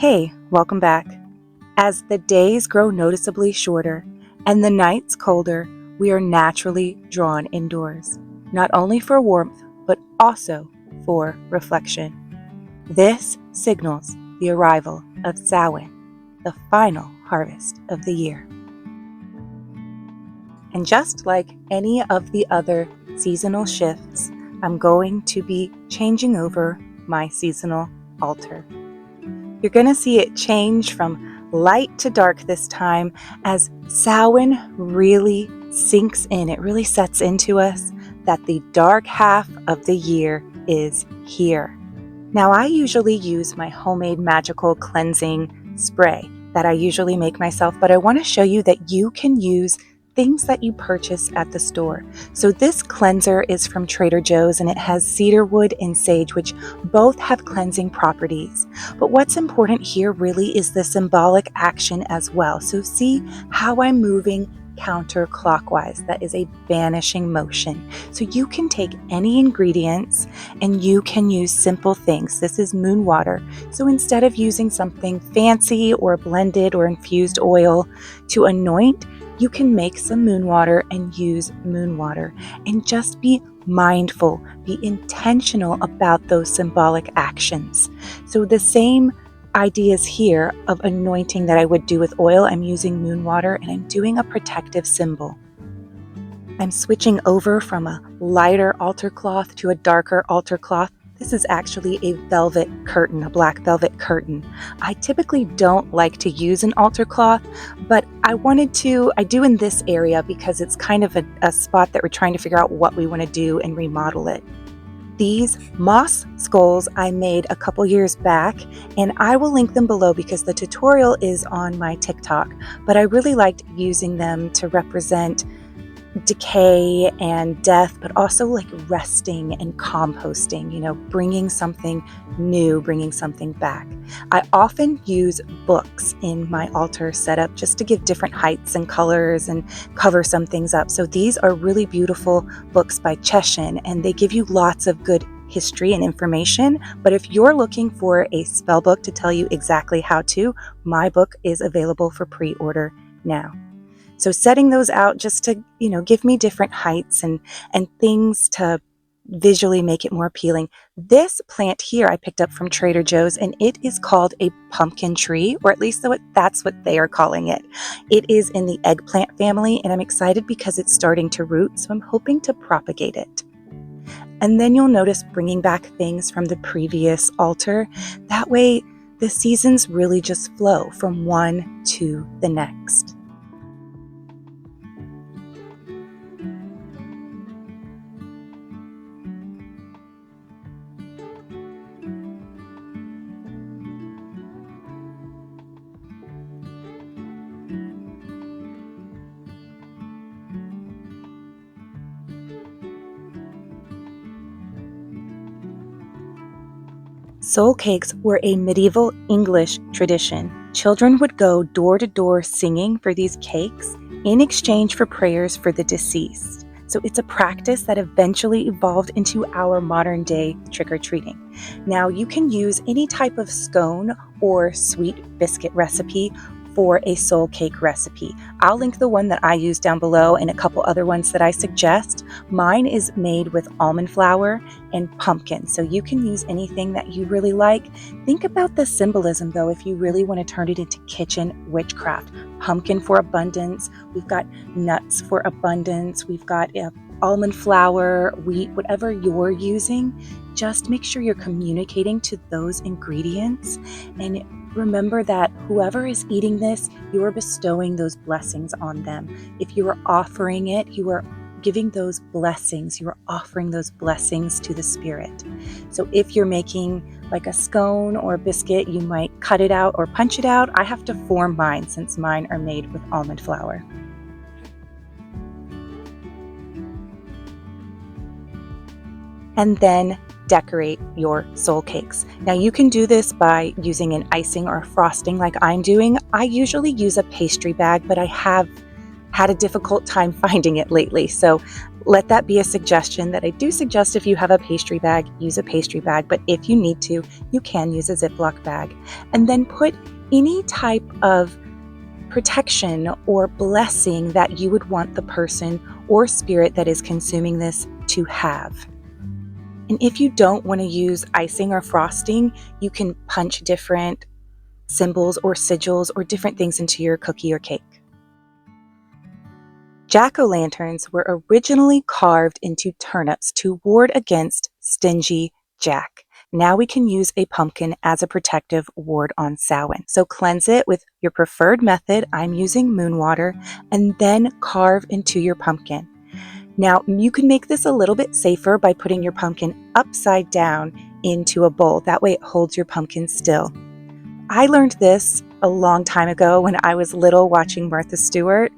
Hey, welcome back. As the days grow noticeably shorter and the nights colder, we are naturally drawn indoors, not only for warmth, but also for reflection. This signals the arrival of Samhain, the final harvest of the year. And just like any of the other seasonal shifts, I'm going to be changing over my seasonal altar. You're going to see it change from light to dark this time as Samhain really sinks in. It really sets into us that the dark half of the year is here. Now, I usually use my homemade magical cleansing spray that I usually make myself, but I want to show you that you can use things that you purchase at the store. So this cleanser is from Trader Joe's and it has cedarwood and sage, which both have cleansing properties. But what's important here really is the symbolic action as well. So see how I'm moving counterclockwise. That is a banishing motion. So you can take any ingredients and you can use simple things. This is moon water. So instead of using something fancy or blended or infused oil to anoint, you can make some moon water and use moon water and just be mindful, be intentional about those symbolic actions. So the same ideas here of anointing that I would do with oil, I'm using moon water and I'm doing a protective symbol. I'm switching over from a lighter altar cloth to a darker altar cloth. This is actually a velvet curtain, a black velvet curtain. I typically don't like to use an altar cloth, but I do in this area because it's kind of a spot that we're trying to figure out what we want to do and remodel it. These moss skulls I made a couple years back, and I will link them below because the tutorial is on my TikTok, but I really liked using them to represent decay and death, but also like resting and composting, bringing something new, bringing something back. I often use books in my altar setup just to give different heights and colors and cover some things up. So these are really beautiful books by Cheshin, and they give you lots of good history and information. But if you're looking for a spell book to tell you exactly how to, my book is available for pre-order now. So setting those out just to, give me different heights and things to visually make it more appealing. This plant here I picked up from Trader Joe's, and it is called a pumpkin tree, or at least that's what they are calling it. It is in the eggplant family, and I'm excited because it's starting to root, so I'm hoping to propagate it. And then you'll notice bringing back things from the previous altar. That way, the seasons really just flow from one to the next. Soul cakes were a medieval English tradition. Children would go door to door singing for these cakes in exchange for prayers for the deceased. So it's a practice that eventually evolved into our modern day trick-or-treating. Now you can use any type of scone or sweet biscuit recipe for a soul cake recipe. I'll link the one that I use down below and a couple other ones that I suggest. Mine is made with almond flour and pumpkin, so you can use anything that you really like. Think about the symbolism though if you really want to turn it into kitchen witchcraft. Pumpkin for abundance, we've got nuts for abundance, we've got almond flour, wheat, whatever you're using. Just make sure you're communicating to those ingredients, and remember that whoever is eating this, you are bestowing those blessings on them. If you are offering it, you are giving those blessings, you are offering those blessings to the spirit. So if you're making like a scone or a biscuit, you might cut it out or punch it out. I have to form mine since mine are made with almond flour. And then decorate your soul cakes. Now you can do this by using an icing or a frosting like I'm doing. I usually use a pastry bag, but I have had a difficult time finding it lately. So Let that be a suggestion that I do suggest if you have a pastry bag, use a pastry bag, but if you need to, you can use a Ziploc bag. And then put any type of protection or blessing that you would want the person or spirit that is consuming this to have. And if you don't want to use icing or frosting, you can punch different symbols or sigils or different things into your cookie or cake. Jack-o'-lanterns were originally carved into turnips to ward against stingy Jack. Now we can use a pumpkin as a protective ward on Samhain. So cleanse it with your preferred method. I'm using moon water, and then carve into your pumpkin. Now you can make this a little bit safer by putting your pumpkin upside down into a bowl. That way it holds your pumpkin still. I learned this a long time ago when I was little watching Martha Stewart,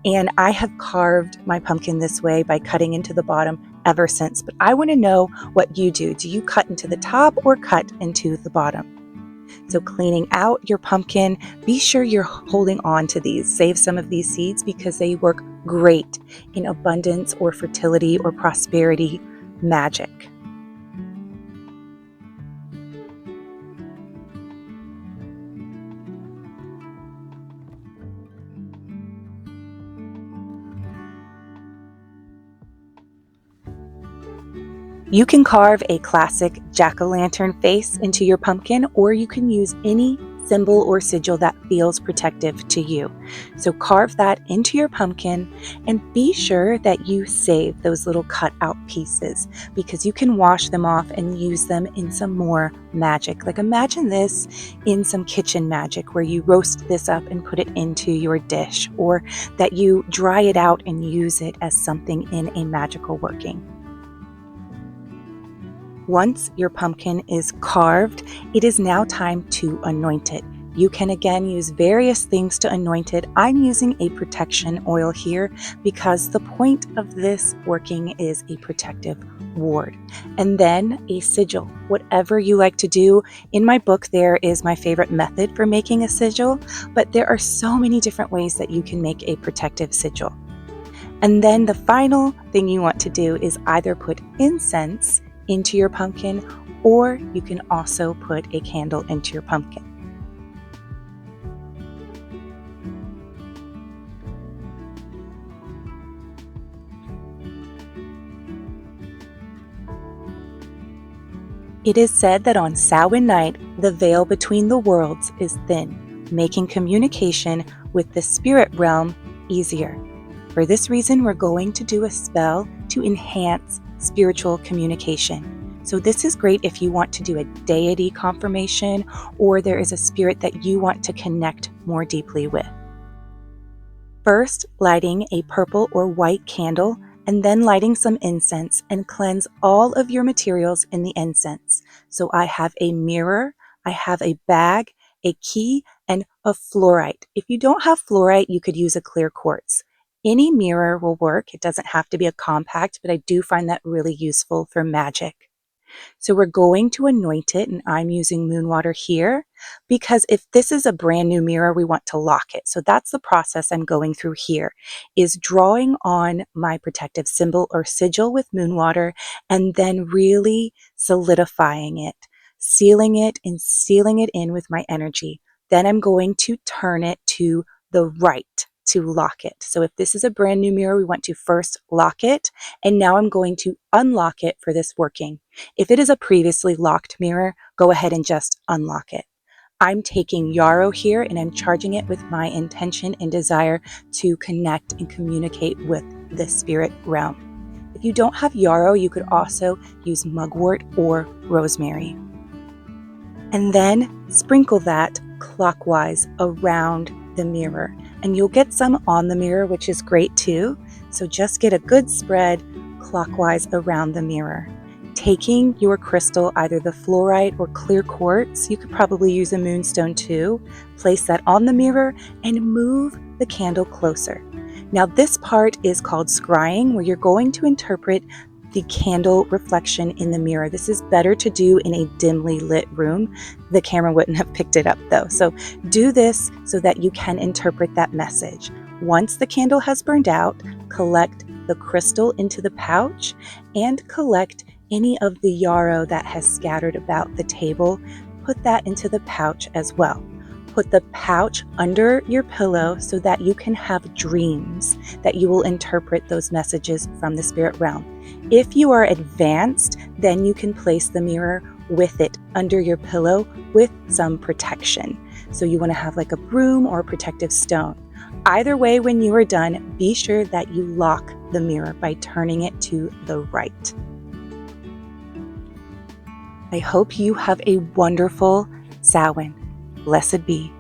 and I have carved my pumpkin this way by cutting into the bottom ever since. But I want to know what you do. Do you cut into the top or cut into the bottom? So cleaning out your pumpkin, be sure you're holding on to these. Save some of these seeds because they work great in abundance or fertility or prosperity magic. You can carve a classic jack-o'-lantern face into your pumpkin, or you can use any symbol or sigil that feels protective to you. So carve that into your pumpkin and be sure that you save those little cut out pieces because you can wash them off and use them in some more magic. Like imagine this in some kitchen magic where you roast this up and put it into your dish, or that you dry it out and use it as something in a magical working. Once your pumpkin is carved, it is now time to anoint it. You can again use various things to anoint it. I'm using a protection oil here because the point of this working is a protective ward. And then a sigil, whatever you like to do. In my book, there is my favorite method for making a sigil, but there are so many different ways that you can make a protective sigil. And then the final thing you want to do is either put incense into your pumpkin, or you can also put a candle into your pumpkin. It is said that on Samhain night, the veil between the worlds is thin, making communication with the spirit realm easier. For this reason, we're going to do a spell to enhance spiritual communication. So this is great if you want to do a deity confirmation or there is a spirit that you want to connect more deeply with. First, lighting a purple or white candle and then lighting some incense and cleanse all of your materials in the incense. So I have a mirror, I have a bag, a key, and a fluorite. If you don't have fluorite, you could use a clear quartz. Any mirror will work. It doesn't have to be a compact, but I do find that really useful for magic. So we're going to anoint it, and I'm using moon water here because if this is a brand new mirror, we want to lock it. So that's the process I'm going through here, is drawing on my protective symbol or sigil with moon water and then really solidifying it, sealing it and sealing it in with my energy. Then I'm going to turn it to the right to lock it. So if this is a brand new mirror, we want to first lock it, and now I'm going to unlock it for this working. If it is a previously locked mirror, go ahead and just unlock it. I'm taking yarrow here and I'm charging it with my intention and desire to connect and communicate with the spirit realm. If you don't have yarrow, you could also use mugwort or rosemary. And then sprinkle that clockwise around the mirror. And you'll get some on the mirror, which is great too. So just get a good spread clockwise around the mirror. Taking your crystal, either the fluorite or clear quartz, you could probably use a moonstone too, place that on the mirror and move the candle closer. Now this part is called scrying, where you're going to interpret the candle reflection in the mirror. This is better to do in a dimly lit room. The camera wouldn't have picked it up though. So do this so that you can interpret that message. Once the candle has burned out, collect the crystal into the pouch and collect any of the yarrow that has scattered about the table. Put that into the pouch as well. Put the pouch under your pillow so that you can have dreams that you will interpret those messages from the spirit realm. If you are advanced, then you can place the mirror with it under your pillow with some protection. So you want to have like a broom or a protective stone. Either way, when you are done, be sure that you lock the mirror by turning it to the right. I hope you have a wonderful Samhain. Blessed be.